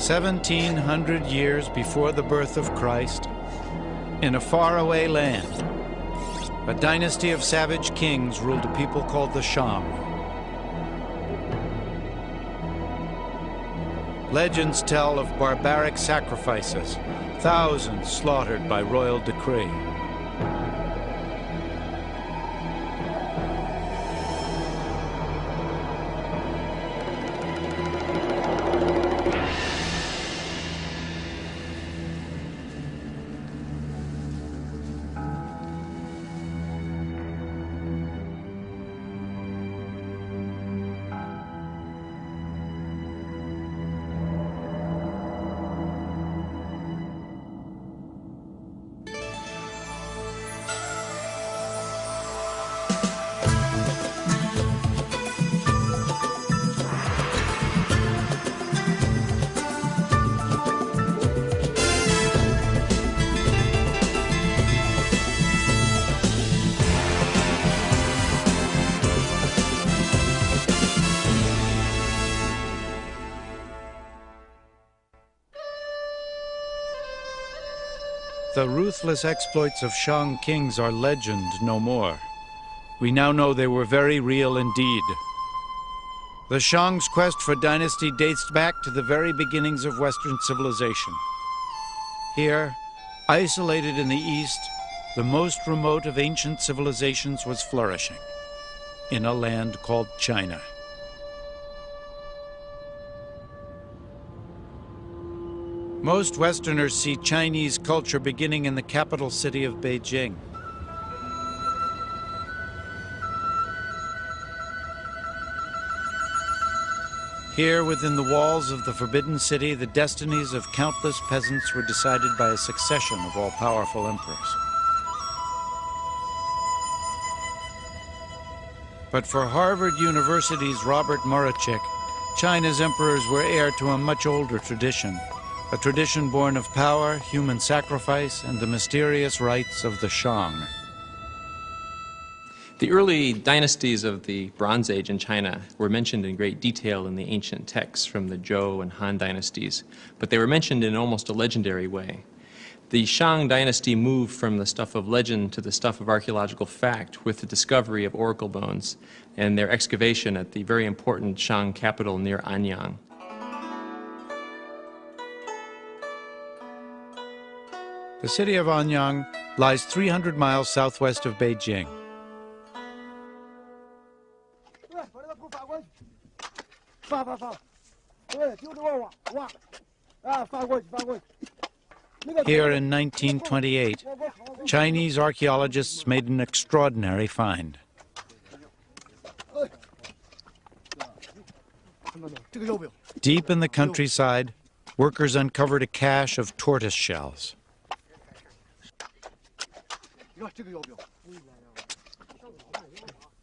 1700 years before the birth of Christ, in a faraway land, a dynasty of savage kings ruled a people called the Shang. Legends tell of barbaric sacrifices, thousands slaughtered by royal decree. The ruthless exploits of Shang kings are legend no more. We now know they were very real indeed. The Shang's quest for dynasty dates back to the very beginnings of Western civilization. Here, isolated in the East, the most remote of ancient civilizations was flourishing, in a land called China. Most Westerners see Chinese culture beginning in the capital city of Beijing. Here, within the walls of the Forbidden City, the destinies of countless peasants were decided by a succession of all-powerful emperors. But for Harvard University's Robert Murachik, China's emperors were heir to a much older tradition. A tradition born of power, human sacrifice, and the mysterious rites of the Shang. The early dynasties of the Bronze Age in China were mentioned in great detail in the ancient texts from the Zhou and Han dynasties, but they were mentioned in almost a legendary way. The Shang dynasty moved from the stuff of legend to the stuff of archaeological fact with the discovery of oracle bones and their excavation at the very important Shang capital near Anyang. The city of Anyang lies 300 miles southwest of Beijing. Here in 1928, Chinese archaeologists made an extraordinary find. Deep in the countryside, workers uncovered a cache of tortoise shells.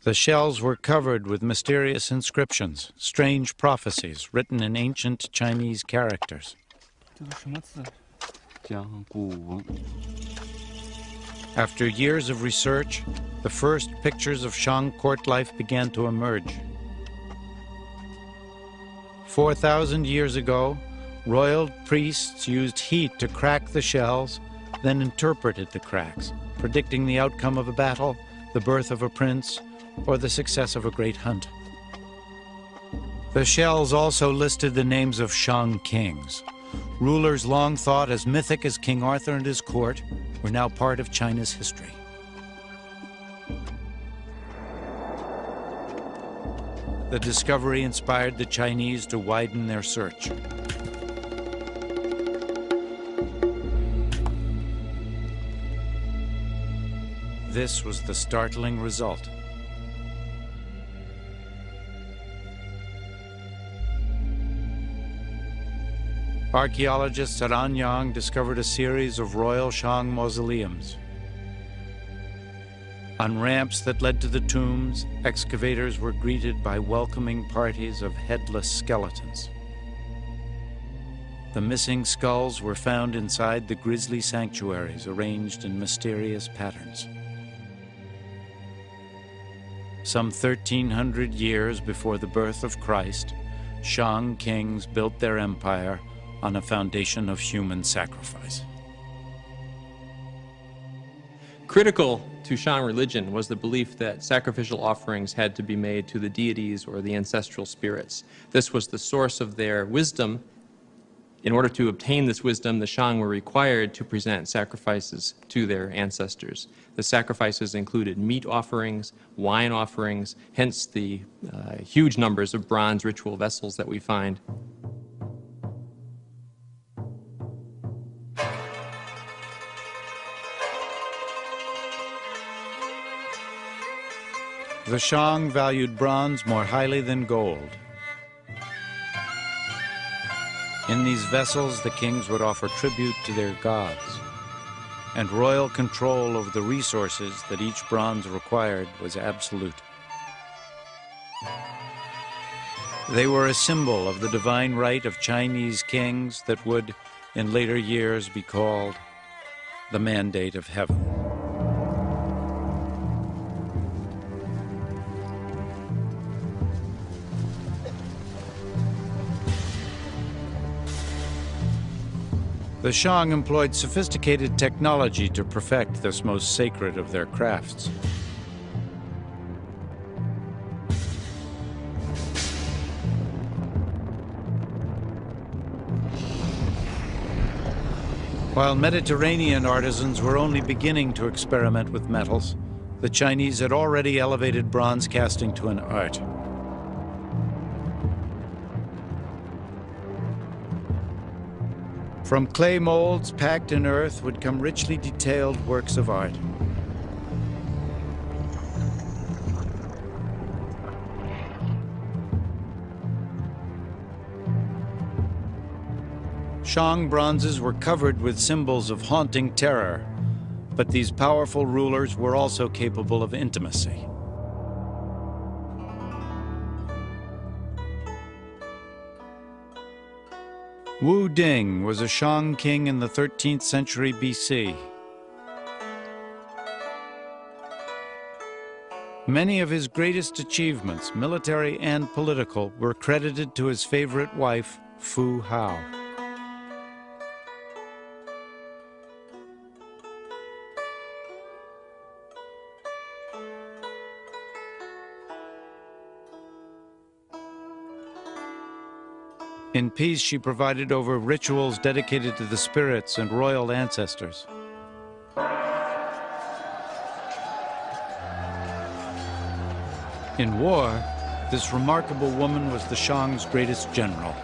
The shells were covered with mysterious inscriptions, strange prophecies written in ancient Chinese characters. After years of research, the first pictures of Shang court life began to emerge. 4,000 years ago, royal priests used heat to crack the shells, then interpreted the cracks, predicting the outcome of a battle, the birth of a prince, or the success of a great hunt. The shells also listed the names of Shang kings. Rulers long thought as mythic as King Arthur and his court were now part of China's history. The discovery inspired the Chinese to widen their search. This was the startling result. Archaeologists at Anyang discovered a series of royal Shang mausoleums. On ramps that led to the tombs, excavators were greeted by welcoming parties of headless skeletons. The missing skulls were found inside the grisly sanctuaries arranged in mysterious patterns. Some 1,300 years before the birth of Christ, Shang kings built their empire on a foundation of human sacrifice. Critical to Shang religion was the belief that sacrificial offerings had to be made to the deities or the ancestral spirits. This was the source of their wisdom. In order to obtain this wisdom, the Shang were required to present sacrifices to their ancestors. The sacrifices included meat offerings, wine offerings, hence the huge numbers of bronze ritual vessels that we find. The Shang valued bronze more highly than gold. In these vessels, the kings would offer tribute to their gods, and royal control over the resources that each bronze required was absolute. They were a symbol of the divine right of Chinese kings that would, in later years, be called the Mandate of Heaven. The Shang employed sophisticated technology to perfect this most sacred of their crafts. While Mediterranean artisans were only beginning to experiment with metals, the Chinese had already elevated bronze casting to an art. From clay molds packed in earth would come richly detailed works of art. Shang bronzes were covered with symbols of haunting terror, but these powerful rulers were also capable of intimacy. Wu Ding was a Shang king in the 13th century BC. Many of his greatest achievements, military and political, were credited to his favorite wife, Fu Hao. In peace, she provided over rituals dedicated to the spirits and royal ancestors. In war, this remarkable woman was the Shang's greatest general.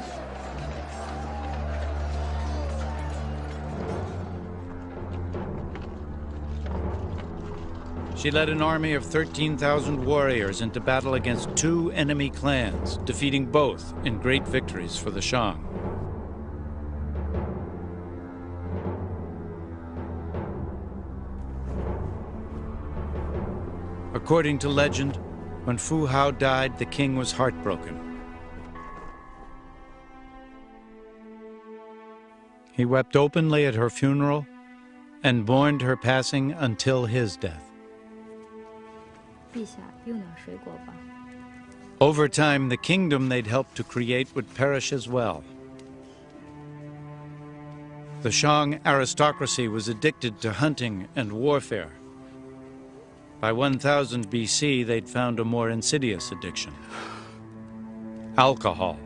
She led an army of 13,000 warriors into battle against 2 enemy clans, defeating both in great victories for the Shang. According to legend, when Fu Hao died, the king was heartbroken. He wept openly at her funeral and mourned her passing until his death. Over time, the kingdom they'd helped to create would perish as well. The Shang aristocracy was addicted to hunting and warfare. By 1000 BC, they'd found a more insidious addiction: alcohol.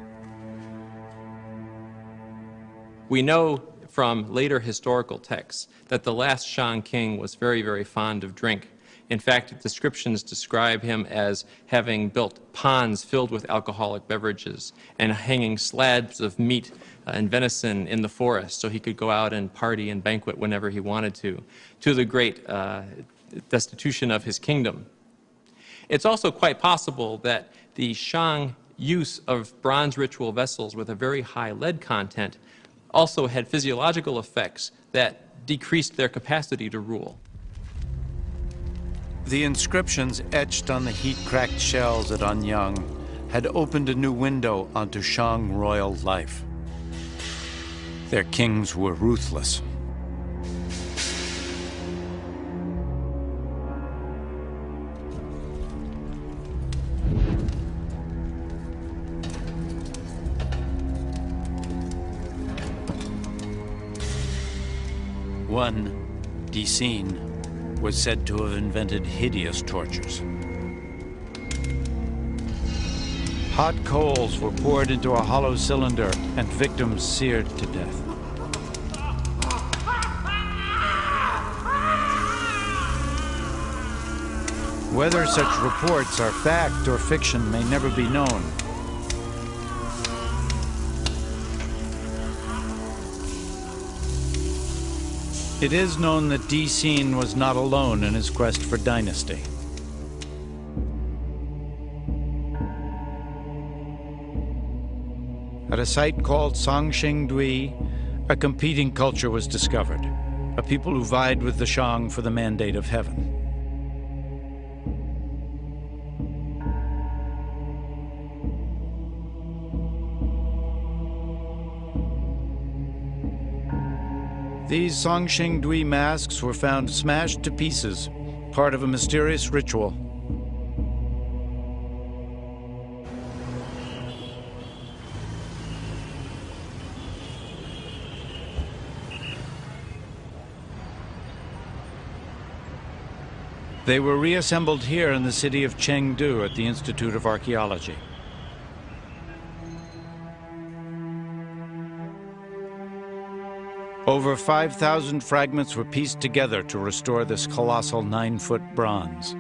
We know from later historical texts that the last Shang king was very, very fond of drink. In fact, descriptions describe him as having built ponds filled with alcoholic beverages and hanging slabs of meat and venison in the forest so he could go out and party and banquet whenever he wanted to the great destitution of his kingdom. It's also quite possible that the Shang use of bronze ritual vessels with a very high lead content also had physiological effects that decreased their capacity to rule. The inscriptions etched on the heat-cracked shells at Anyang had opened a new window onto Shang royal life. Their kings were ruthless. One, Dixin, was said to have invented hideous tortures. Hot coals were poured into a hollow cylinder and victims seared to death. Whether such reports are fact or fiction may never be known. It is known that Dixin was not alone in his quest for dynasty. At a site called Songqingdui, a competing culture was discovered, a people who vied with the Shang for the mandate of heaven. These Songqingdui masks were found smashed to pieces, part of a mysterious ritual. They were reassembled here in the city of Chengdu at the Institute of Archaeology. Over 5,000 fragments were pieced together to restore this colossal 9-foot bronze.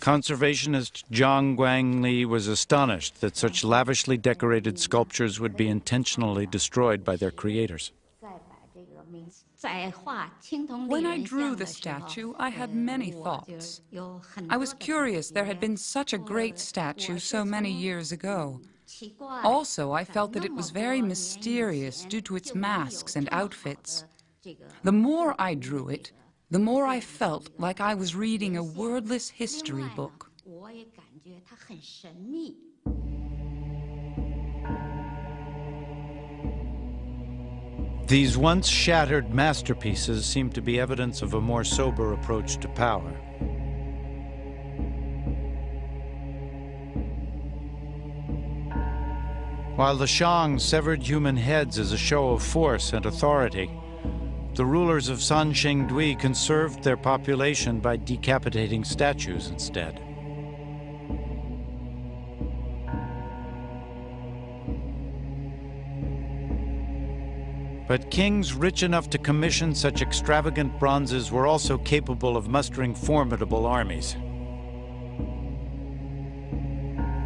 Conservationist Zhang Guangli was astonished that such lavishly decorated sculptures would be intentionally destroyed by their creators. When I drew the statue, I had many thoughts. I was curious there had been such a great statue so many years ago. Also, I felt that it was very mysterious due to its masks and outfits. The more I drew it, the more I felt like I was reading a wordless history book. These once shattered masterpieces seem to be evidence of a more sober approach to power. While the Shang severed human heads as a show of force and authority, the rulers of Songqingdui conserved their population by decapitating statues instead. But kings rich enough to commission such extravagant bronzes were also capable of mustering formidable armies.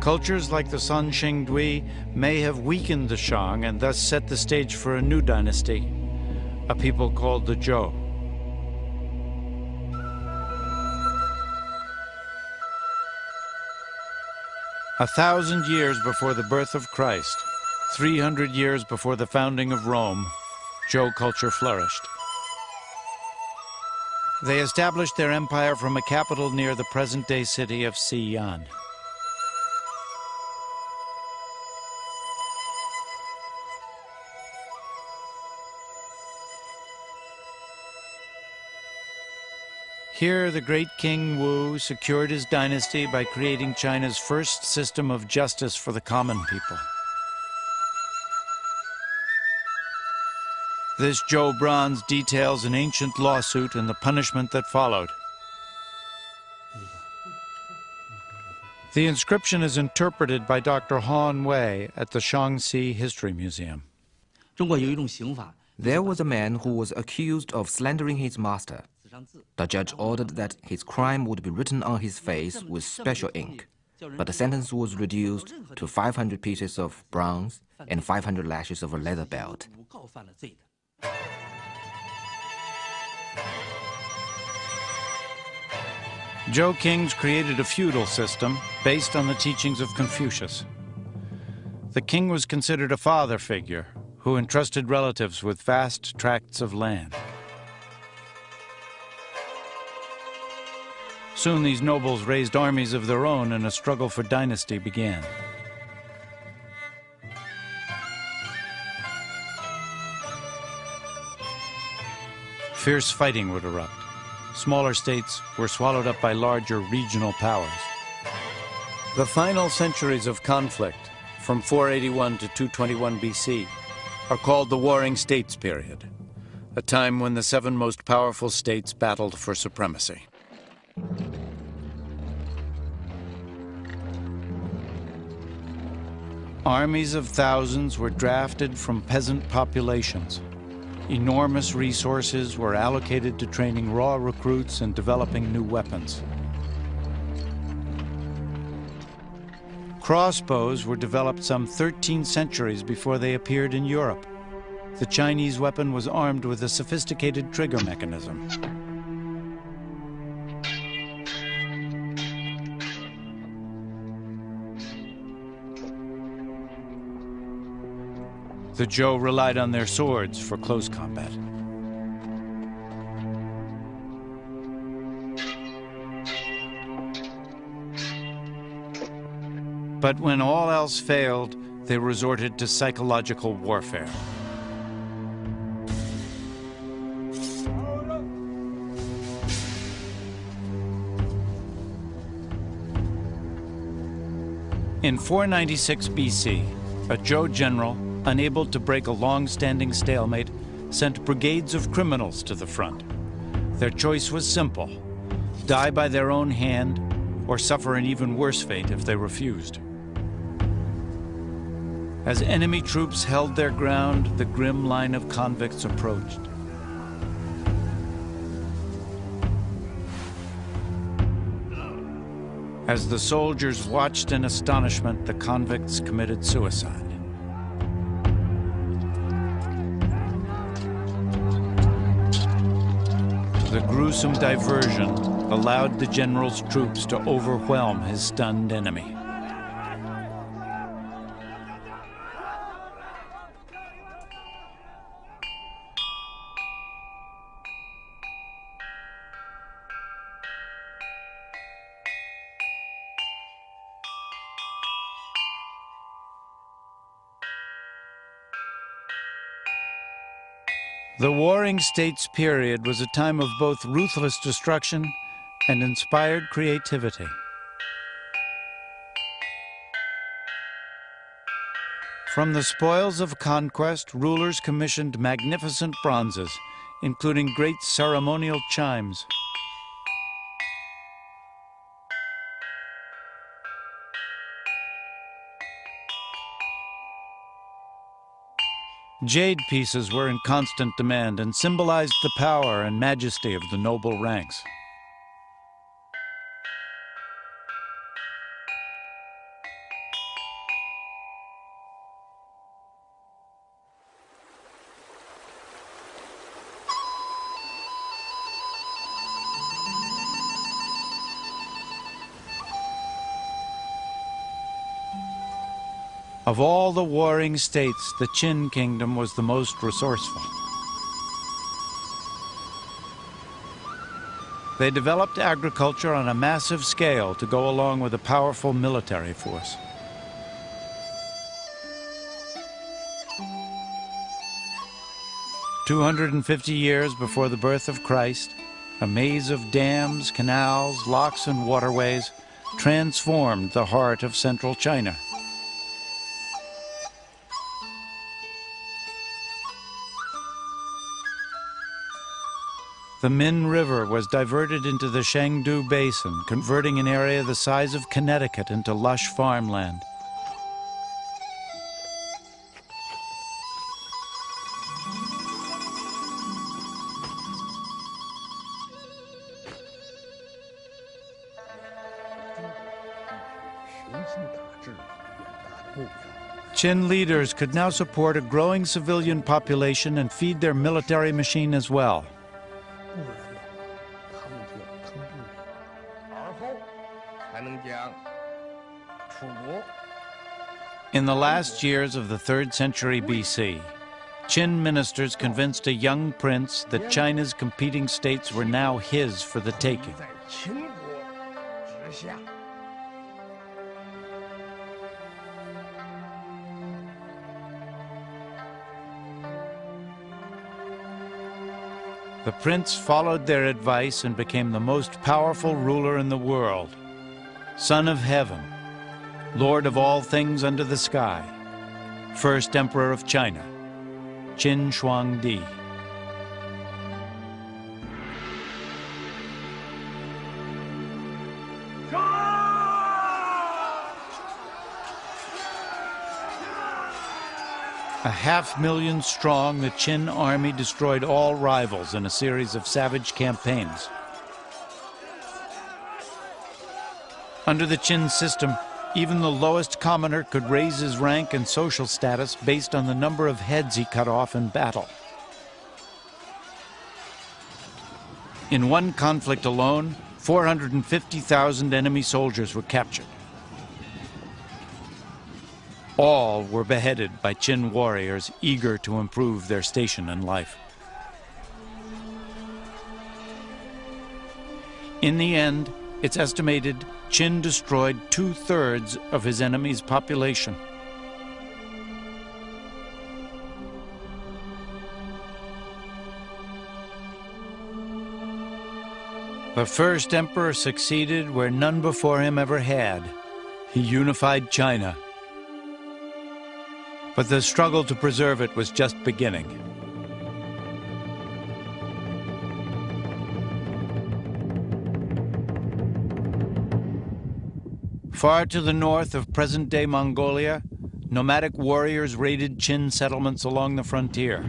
Cultures like the Songqingdui may have weakened the Shang and thus set the stage for a new dynasty, a people called the Zhou. A 1,000 years before the birth of Christ, 300 years before the founding of Rome, Zhou culture flourished. They established their empire from a capital near the present-day city of Xi'an. Here, the great King Wu secured his dynasty by creating China's first system of justice for the common people. This Zhou bronze details an ancient lawsuit and the punishment that followed. The inscription is interpreted by Dr. Han Wei at the Shaanxi History Museum. There was a man who was accused of slandering his master. The judge ordered that his crime would be written on his face with special ink, but the sentence was reduced to 500 pieces of bronze and 500 lashes of a leather belt. Zhou kings created a feudal system based on the teachings of Confucius. The king was considered a father figure who entrusted relatives with vast tracts of land. Soon these nobles raised armies of their own and a struggle for dynasty began. Fierce fighting would erupt. smaller states were swallowed up by larger regional powers. The final centuries of conflict, from 481 to 221 BC, are called the Warring States period, a time when the 7 most powerful states battled for supremacy. Armies of thousands were drafted from peasant populations. Enormous resources were allocated to training raw recruits and developing new weapons. Crossbows were developed some 13 centuries before they appeared in Europe. The Chinese weapon was armed with a sophisticated trigger mechanism. The Zhou relied on their swords for close combat. But when all else failed, they resorted to psychological warfare. In 496 BC, a Zhou general, unable to break a long-standing stalemate, sent brigades of criminals to the front. Their choice was simple: die by their own hand or suffer an even worse fate if they refused. As enemy troops held their ground, the grim line of convicts approached. As the soldiers watched in astonishment, the convicts committed suicide. The gruesome diversion allowed the general's troops to overwhelm his stunned enemy. The Warring States period was a time of both ruthless destruction and inspired creativity. From the spoils of conquest, rulers commissioned magnificent bronzes, including great ceremonial chimes. Jade pieces were in constant demand and symbolized the power and majesty of the noble ranks. Of all the warring states, the Qin kingdom was the most resourceful. They developed agriculture on a massive scale to go along with a powerful military force. "250 years before the birth of Christ, a maze of dams, canals, locks, and waterways transformed the heart of central China. The Min River was diverted into the Shangdu Basin, converting an area the size of Connecticut into lush farmland. Qin leaders could now support a growing civilian population and feed their military machine as well. In the last years of the 3rd century BC, Qin ministers convinced a young prince that China's competing states were now his for the taking. The prince followed their advice and became the most powerful ruler in the world, son of heaven, lord of all things under the sky, first emperor of China, Qin Huangdi. A 500,000 strong, the Qin army destroyed all rivals in a series of savage campaigns. Under the Qin system, even the lowest commoner could raise his rank and social status based on the number of heads he cut off in battle. In one conflict alone, 450,000 enemy soldiers were captured. All were beheaded by Qin warriors eager to improve their station in life. In the end, it's estimated Qin destroyed 2/3 of his enemy's population. The first emperor succeeded where none before him ever had. He unified China. But the struggle to preserve it was just beginning. Far to the north of present-day Mongolia, nomadic warriors raided Qin settlements along the frontier.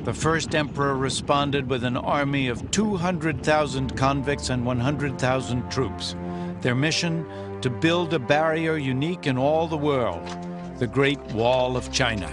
The first emperor responded with an army of 200,000 convicts and 100,000 troops. Their mission, to build a barrier unique in all the world, the Great Wall of China.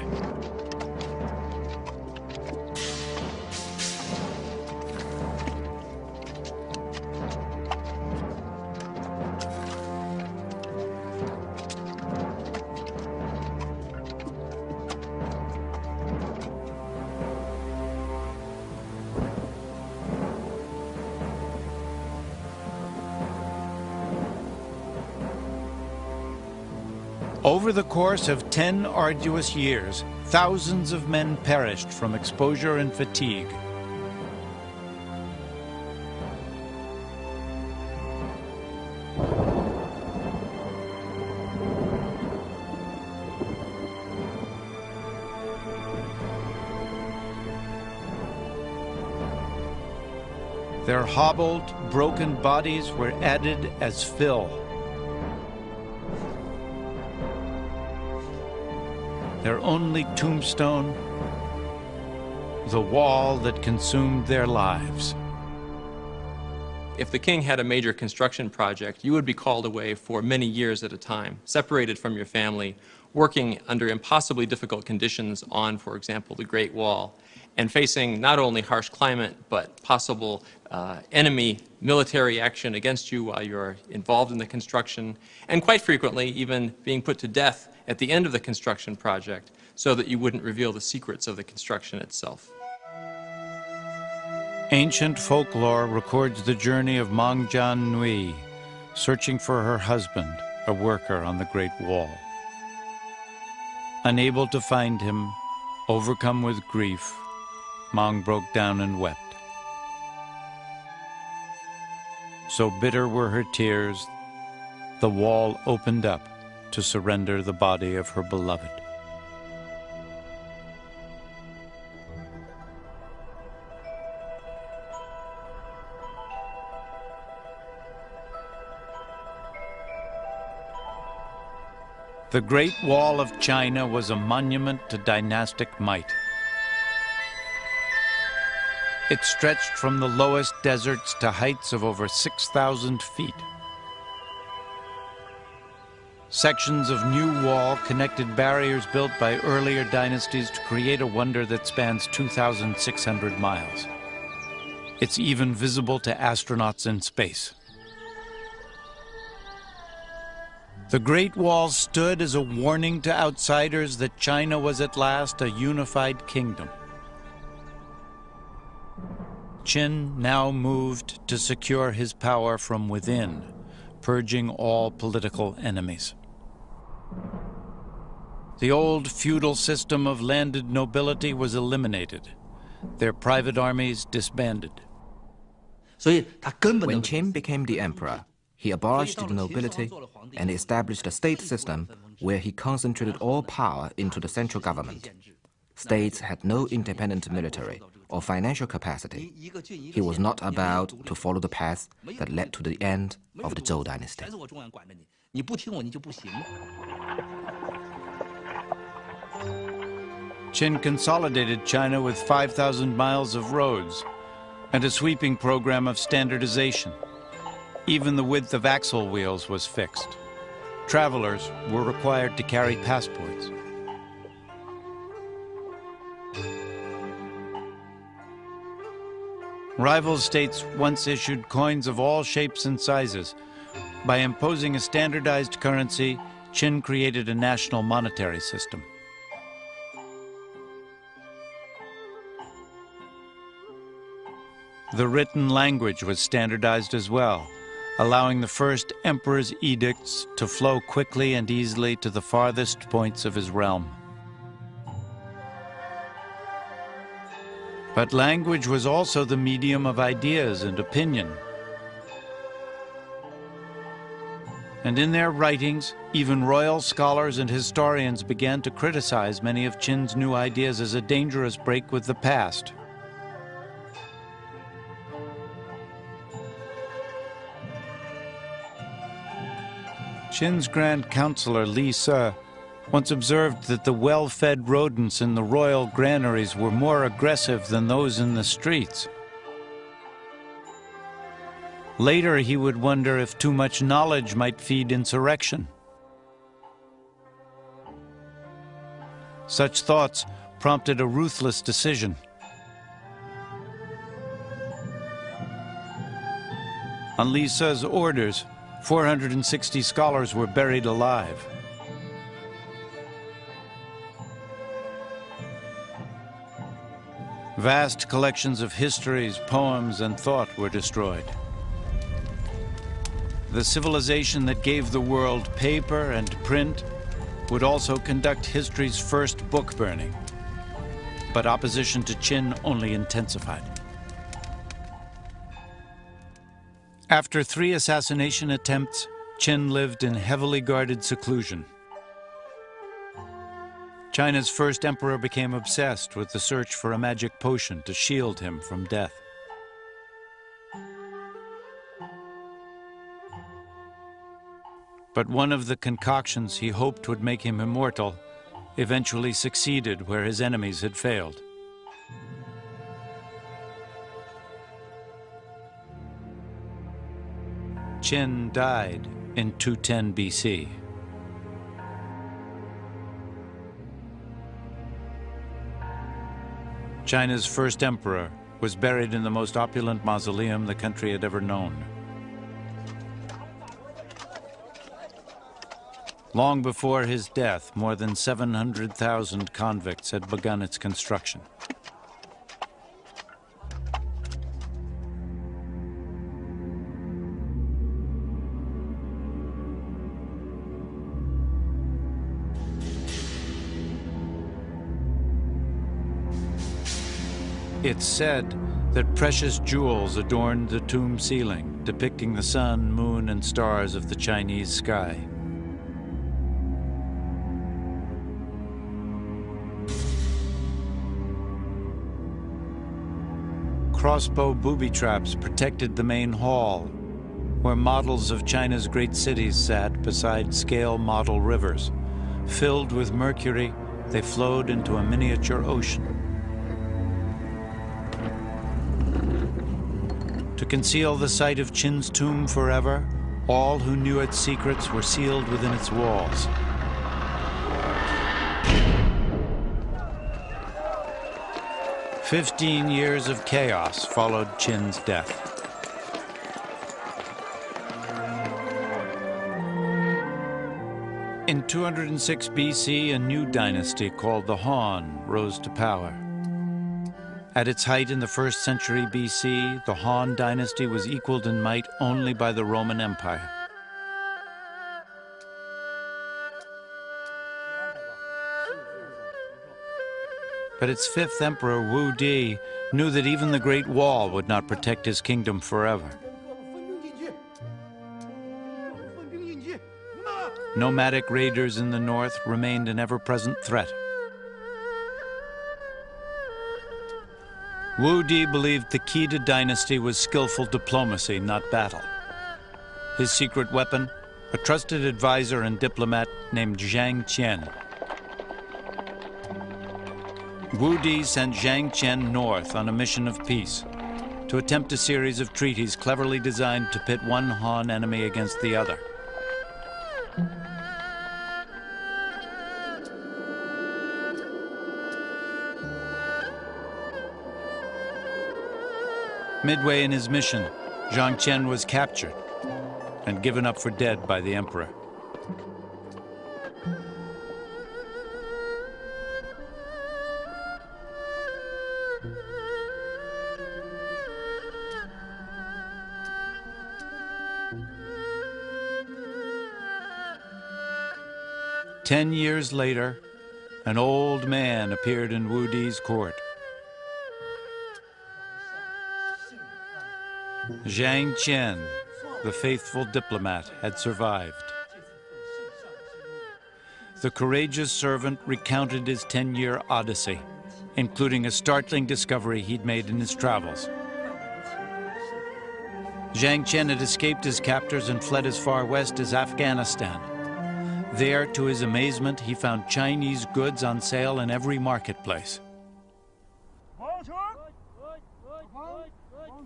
Over the course of 10 arduous years, thousands of men perished from exposure and fatigue. Their hobbled, broken bodies were added as fill. Their only tombstone, the wall that consumed their lives. If the king had a major construction project, you would be called away for many years at a time, separated from your family, working under impossibly difficult conditions on, for example, the Great Wall, and facing not only harsh climate, but possible enemy military action against you while you're involved in the construction, and quite frequently even being put to death at the end of the construction project so that you wouldn't reveal the secrets of the construction itself. Ancient folklore records the journey of Meng Jianhui, searching for her husband, a worker on the Great Wall. Unable to find him, overcome with grief, Meng broke down and wept. So bitter were her tears, the wall opened up to surrender the body of her beloved. The Great Wall of China was a monument to dynastic might. It stretched from the lowest deserts to heights of over 6,000 feet. Sections of new wall connected barriers built by earlier dynasties to create a wonder that spans 2,600 miles. It's even visible to astronauts in space. The Great Wall stood as a warning to outsiders that China was at last a unified kingdom. Qin now moved to secure his power from within, purging all political enemies. The old feudal system of landed nobility was eliminated, their private armies disbanded. When Qin became the emperor, he abolished the nobility and established a state system where he concentrated all power into the central government. States had no independent military or financial capacity. He was not about to follow the path that led to the end of the Zhou dynasty. Qin consolidated China with 5,000 miles of roads and a sweeping program of standardization. Even the width of axle wheels was fixed. Travelers were required to carry passports. Rival states once issued coins of all shapes and sizes. By imposing a standardized currency, Qin created a national monetary system. The written language was standardized as well, allowing the first emperor's edicts to flow quickly and easily to the farthest points of his realm. But language was also the medium of ideas and opinion. And in their writings, even royal scholars and historians began to criticize many of Qin's new ideas as a dangerous break with the past. Qin's Grand Counselor Li Se once observed that the well-fed rodents in the royal granaries were more aggressive than those in the streets. Later, he would wonder if too much knowledge might feed insurrection. Such thoughts prompted a ruthless decision. On Li Se's orders, 460 scholars were buried alive. Vast collections of histories, poems, and thought were destroyed. The civilization that gave the world paper and print would also conduct history's first book burning. But opposition to Qin only intensified. After 3 assassination attempts, Qin lived in heavily guarded seclusion. China's first emperor became obsessed with the search for a magic potion to shield him from death. But one of the concoctions he hoped would make him immortal eventually succeeded where his enemies had failed. Qin died in 210 BC. China's first emperor was buried in the most opulent mausoleum the country had ever known. Long before his death, more than 700,000 convicts had begun its construction. It's said that precious jewels adorned the tomb ceiling, depicting the sun, moon, and stars of the Chinese sky. Crossbow booby traps protected the main hall, where models of China's great cities sat beside scale model rivers. Filled with mercury, they flowed into a miniature ocean. To conceal the site of Qin's tomb forever, all who knew its secrets were sealed within its walls. "15 years of chaos followed Qin's death. In 206 BC, a new dynasty called the Han rose to power. At its height in the 1st century BC, the Han dynasty was equaled in might only by the Roman Empire. But its fifth emperor, Wu Di, knew that even the Great Wall would not protect his kingdom forever. Nomadic raiders in the north remained an ever-present threat. Wu Di believed the key to dynasty was skillful diplomacy, not battle. His secret weapon, a trusted advisor and diplomat named Zhang Qian. Wu Di sent Zhang Qian north on a mission of peace to attempt a series of treaties cleverly designed to pit one Han enemy against the other. Midway in his mission, Zhang Qian was captured and given up for dead by the emperor. Ten years later, an old man appeared in Wu Di's court. Zhang Qian, the faithful diplomat, had survived. The courageous servant recounted his 10-year odyssey, including a startling discovery he'd made in his travels. Zhang Qian had escaped his captors and fled as far west as Afghanistan. There, to his amazement, he found Chinese goods on sale in every marketplace.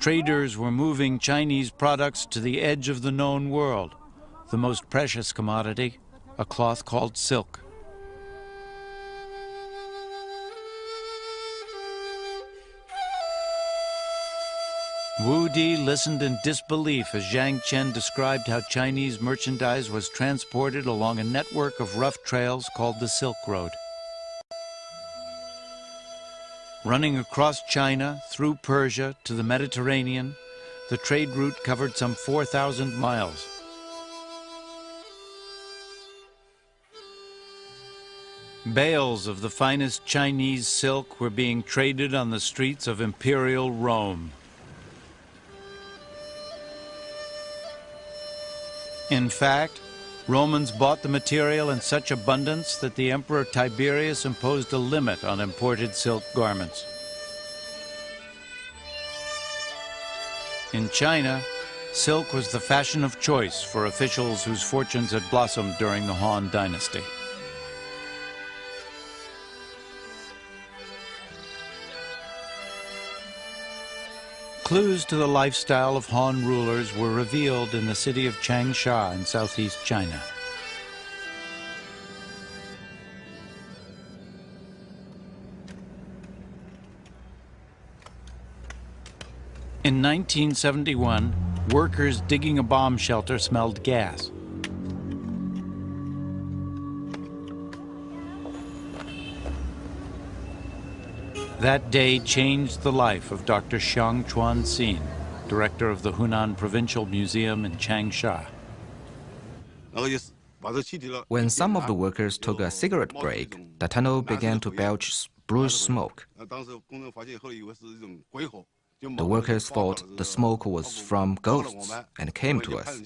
Traders were moving Chinese products to the edge of the known world, the most precious commodity, a cloth called silk. Wu Di listened in disbelief as Zhang Qian described how Chinese merchandise was transported along a network of rough trails called the Silk Road. Running across China, through Persia to the Mediterranean, the trade route covered some 4,000 miles. Bales of the finest Chinese silk were being traded on the streets of imperial Rome. In fact, Romans bought the material in such abundance that the Emperor Tiberius imposed a limit on imported silk garments. In China, silk was the fashion of choice for officials whose fortunes had blossomed during the Han Dynasty. Clues to the lifestyle of Han rulers were revealed in the city of Changsha in southeast China. In 1971, workers digging a bomb shelter smelled gas. That day changed the life of Dr. Xiang Chuanxin, director of the Hunan Provincial Museum in Changsha. When some of the workers took a cigarette break, the tunnel began to belch bluish smoke. The workers thought the smoke was from ghosts and came to us.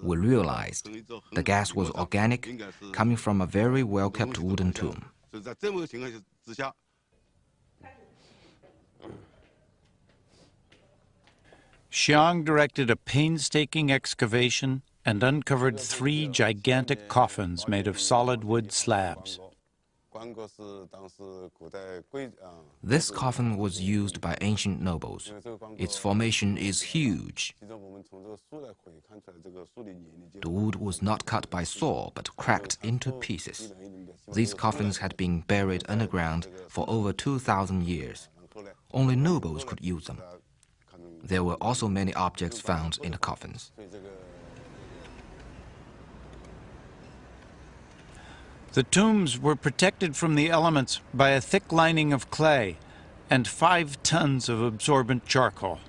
We realized the gas was organic, coming from a very well-kept wooden tomb. Xiang directed a painstaking excavation and uncovered 3 gigantic coffins made of solid wood slabs. This coffin was used by ancient nobles. Its formation is huge. The wood was not cut by saw, but cracked into pieces. These coffins had been buried underground for over 2,000 years. Only nobles could use them. There were also many objects found in the coffins. The tombs were protected from the elements by a thick lining of clay and 5 tons of absorbent charcoal.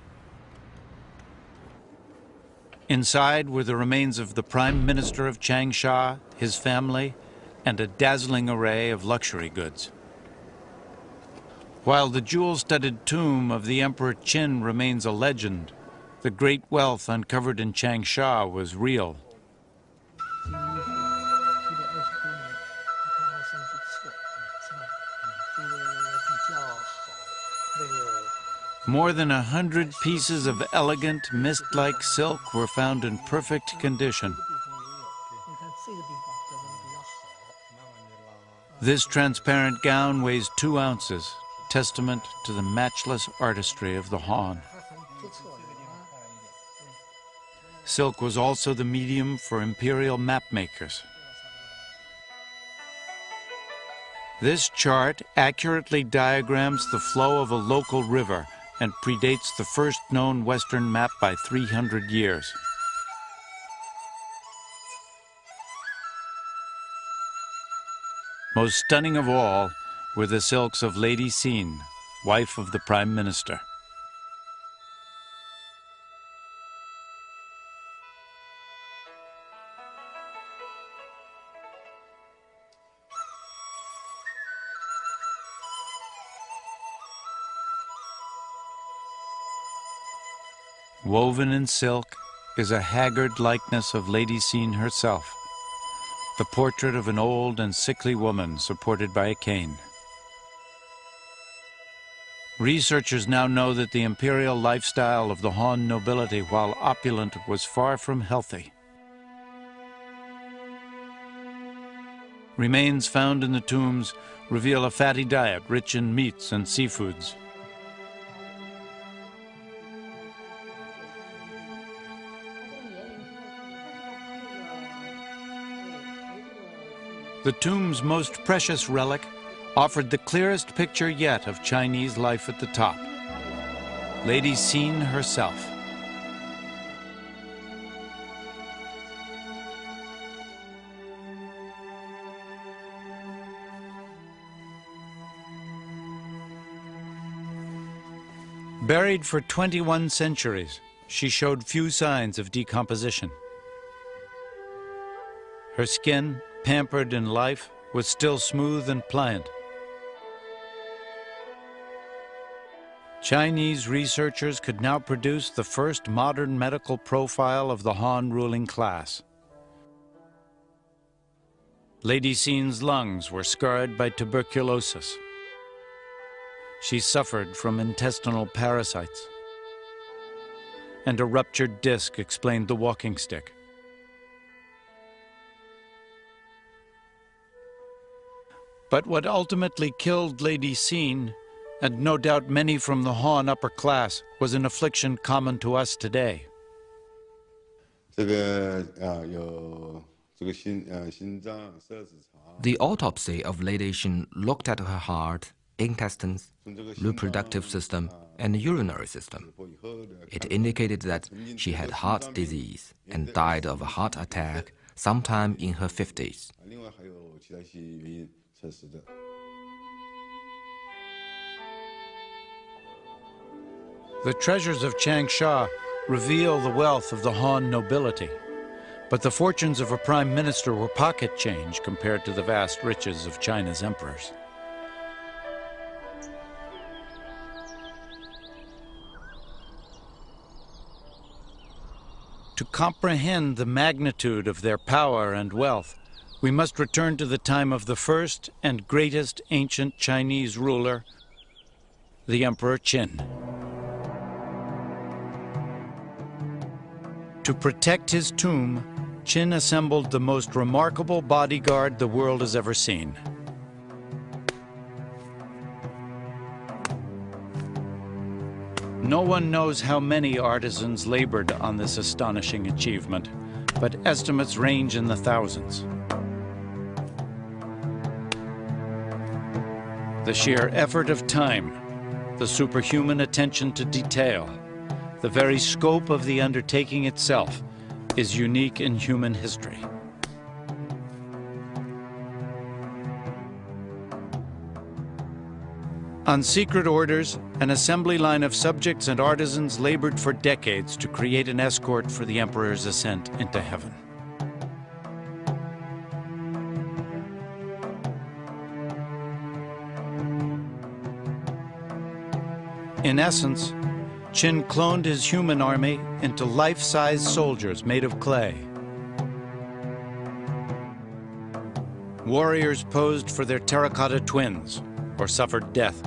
Inside were the remains of the Prime Minister of Changsha, his family, and a dazzling array of luxury goods. While the jewel-studded tomb of the Emperor Qin remains a legend, the great wealth uncovered in Changsha was real. More than 100 pieces of elegant, mist-like silk were found in perfect condition. This transparent gown weighs 2 ounces, testament to the matchless artistry of the Han. Silk was also the medium for imperial map makers. This chart accurately diagrams the flow of a local river and predates the first known Western map by 300 years. Most stunning of all were the silks of Lady Xin, wife of the Prime Minister. Woven in silk is a haggard likeness of Lady Xin herself, the portrait of an old and sickly woman supported by a cane. Researchers now know that the imperial lifestyle of the Han nobility, while opulent, was far from healthy. Remains found in the tombs reveal a fatty diet rich in meats and seafoods. The tomb's most precious relic offered the clearest picture yet of Chinese life at the top. Lady Xin herself. Buried for 21 centuries, she showed few signs of decomposition. Her skin, pampered in life, was still smooth and pliant. Chinese researchers could now produce the first modern medical profile of the Han ruling class. Lady Xin's lungs were scarred by tuberculosis. She suffered from intestinal parasites, and a ruptured disc explained the walking stick. But what ultimately killed Lady Xin, and no doubt many from the Han upper class, was an affliction common to us today. The autopsy of Lady Xin looked at her heart, intestines, reproductive system, and urinary system. It indicated that she had heart disease and died of a heart attack sometime in her 50s. The treasures of Changsha reveal the wealth of the Han nobility, but the fortunes of a prime minister were pocket change compared to the vast riches of China's emperors. To comprehend the magnitude of their power and wealth, we must return to the time of the first and greatest ancient Chinese ruler, the Emperor Qin. To protect his tomb, Qin assembled the most remarkable bodyguard the world has ever seen. No one knows how many artisans labored on this astonishing achievement, but estimates range in the thousands. The sheer effort of time, the superhuman attention to detail, the very scope of the undertaking itself is unique in human history. On secret orders, an assembly line of subjects and artisans labored for decades to create an escort for the emperor's ascent into heaven. In essence, Qin cloned his human army into life-size soldiers made of clay. Warriors posed for their terracotta twins or suffered death.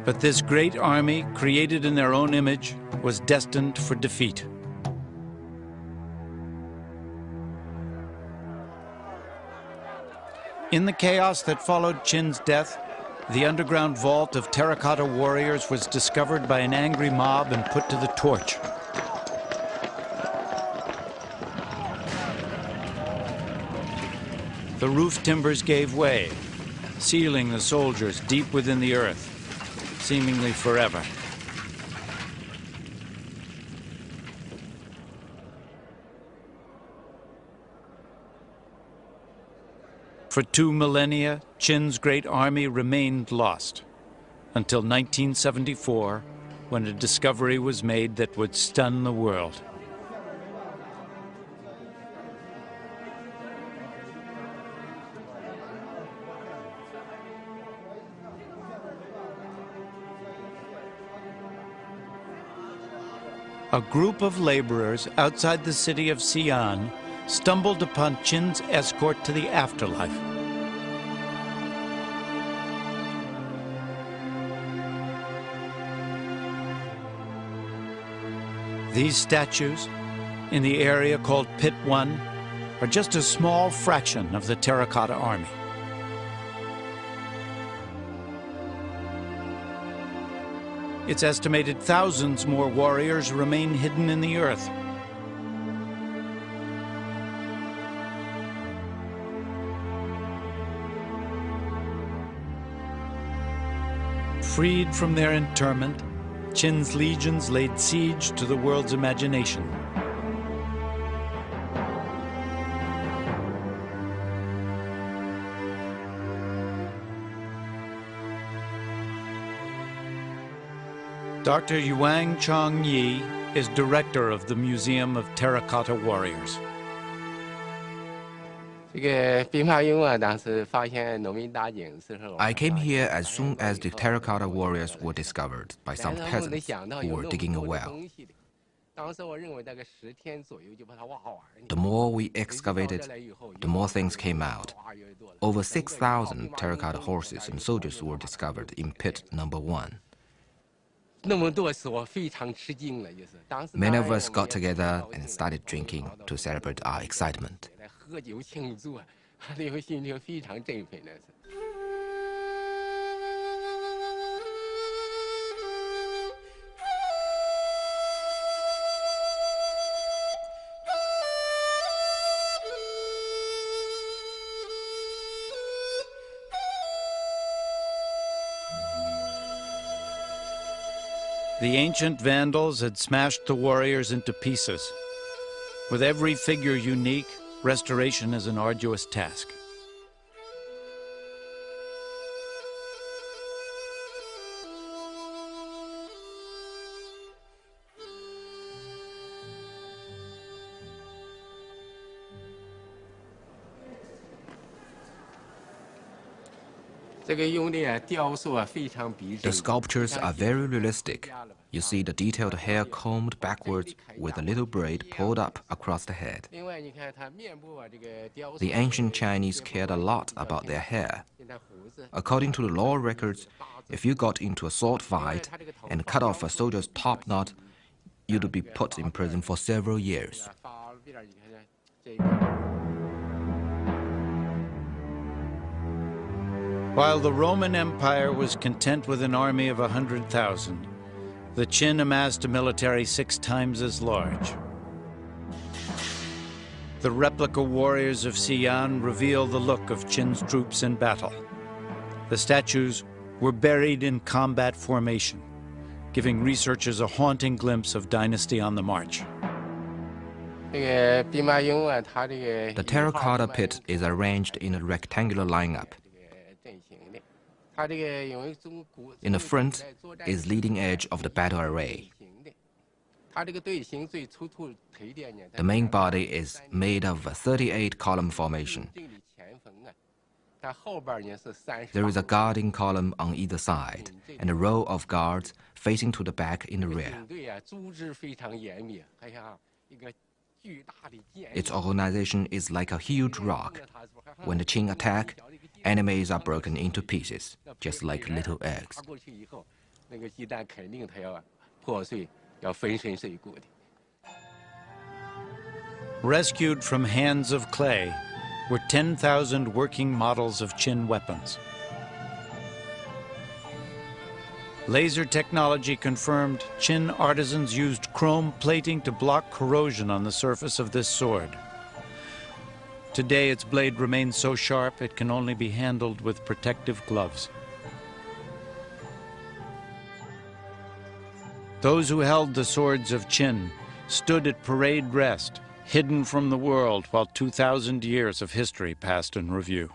But this great army, created in their own image, was destined for defeat. In the chaos that followed Qin's death, the underground vault of terracotta warriors was discovered by an angry mob and put to the torch. The roof timbers gave way, sealing the soldiers deep within the earth, seemingly forever. For 2 millennia, Qin's great army remained lost, until 1974, when a discovery was made that would stun the world. A group of laborers outside the city of Xi'an stumbled upon Qin's escort to the afterlife. These statues, in the area called Pit 1, are just a small fraction of the terracotta army. It's estimated thousands more warriors remain hidden in the earth. Freed from their internment, Qin's legions laid siege to the world's imagination. Dr. Yuang Chongyi is director of the Museum of Terracotta Warriors. I came here as soon as the terracotta warriors were discovered by some peasants who were digging a well. The more we excavated, the more things came out. Over 6,000 terracotta horses and soldiers were discovered in pit number 1. Many of us got together and started drinking to celebrate our excitement. The ancient Vandals had smashed the warriors into pieces. With every figure unique, restoration is an arduous task. The sculptures are very realistic. You see the detailed hair combed backwards with a little braid pulled up across the head. The ancient Chinese cared a lot about their hair. According to the law records, if you got into a sword fight and cut off a soldier's top knot, you'd be put in prison for several years. While the Roman Empire was content with an army of 100,000, the Qin amassed a military 6 times as large. The replica warriors of Xi'an reveal the look of Qin's troops in battle. The statues were buried in combat formation, giving researchers a haunting glimpse of dynasty on the march. The terracotta pit is arranged in a rectangular lineup. In the front is leading edge of the battle array. The main body is made of a 38-column formation. There is a guarding column on either side and a row of guards facing to the back in the rear. Its organization is like a huge rock. When the Qing attack, enemies are broken into pieces, just like little eggs. Rescued from hands of clay were 10,000 working models of Qin weapons. Laser technology confirmed Qin artisans used chrome plating to block corrosion on the surface of this sword. Today, its blade remains so sharp it can only be handled with protective gloves. Those who held the swords of Qin stood at parade rest, hidden from the world while 2,000 years of history passed in review.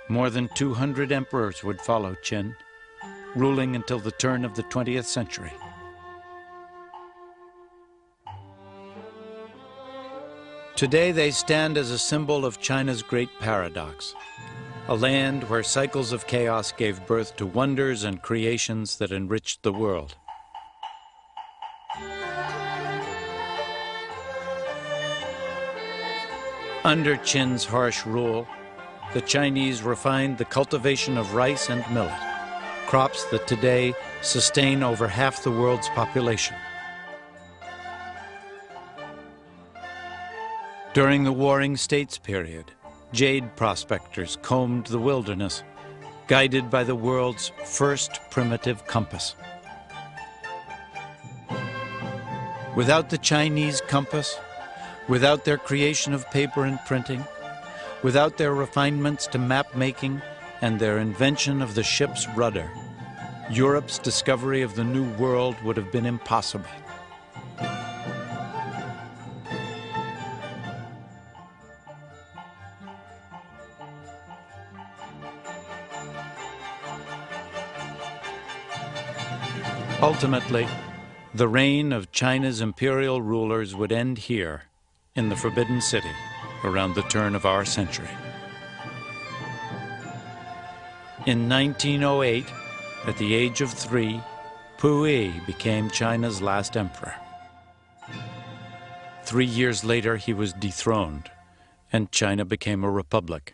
More than 200 emperors would follow Qin, ruling until the turn of the 20th century. Today they stand as a symbol of China's great paradox, a land where cycles of chaos gave birth to wonders and creations that enriched the world. Under Qin's harsh rule, the Chinese refined the cultivation of rice and millet, crops that today sustain over half the world's population. During the Warring States period, jade prospectors combed the wilderness, guided by the world's first primitive compass. Without the Chinese compass, without their creation of paper and printing, without their refinements to map making and their invention of the ship's rudder, Europe's discovery of the New World would have been impossible. Ultimately, the reign of China's imperial rulers would end here, in the Forbidden City, around the turn of our century. In 1908, at the age of 3, Puyi became China's last emperor. 3 years later, he was dethroned, and China became a republic.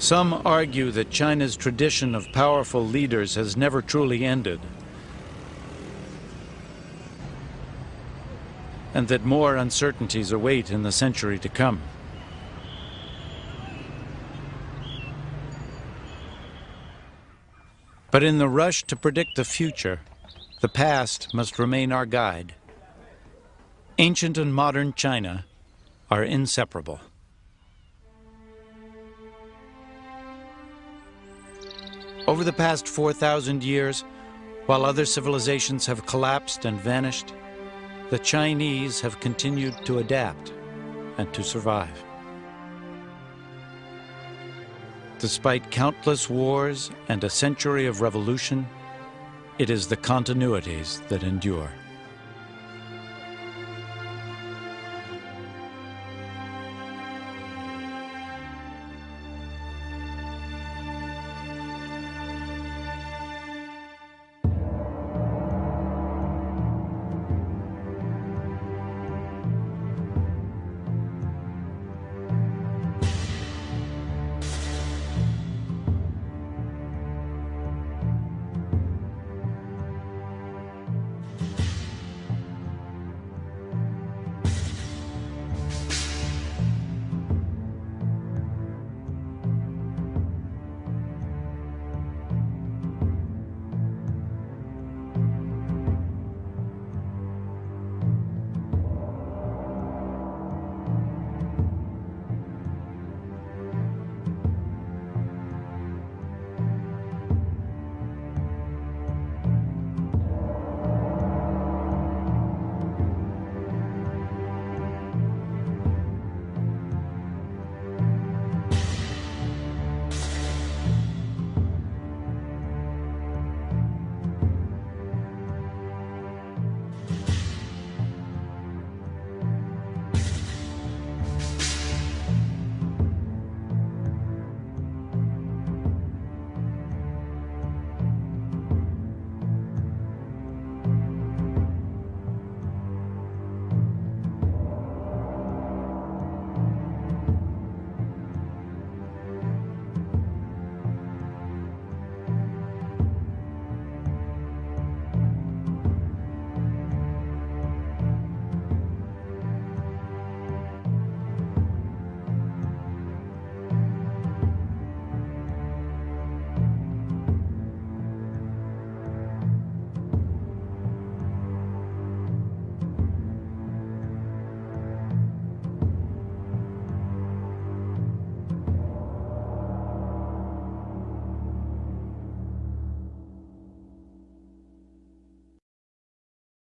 Some argue that China's tradition of powerful leaders has never truly ended, and that more uncertainties await in the century to come. But in the rush to predict the future, the past must remain our guide. Ancient and modern China are inseparable. Over the past 4,000 years, while other civilizations have collapsed and vanished, the Chinese have continued to adapt and to survive. Despite countless wars and a century of revolution, it is the continuities that endure.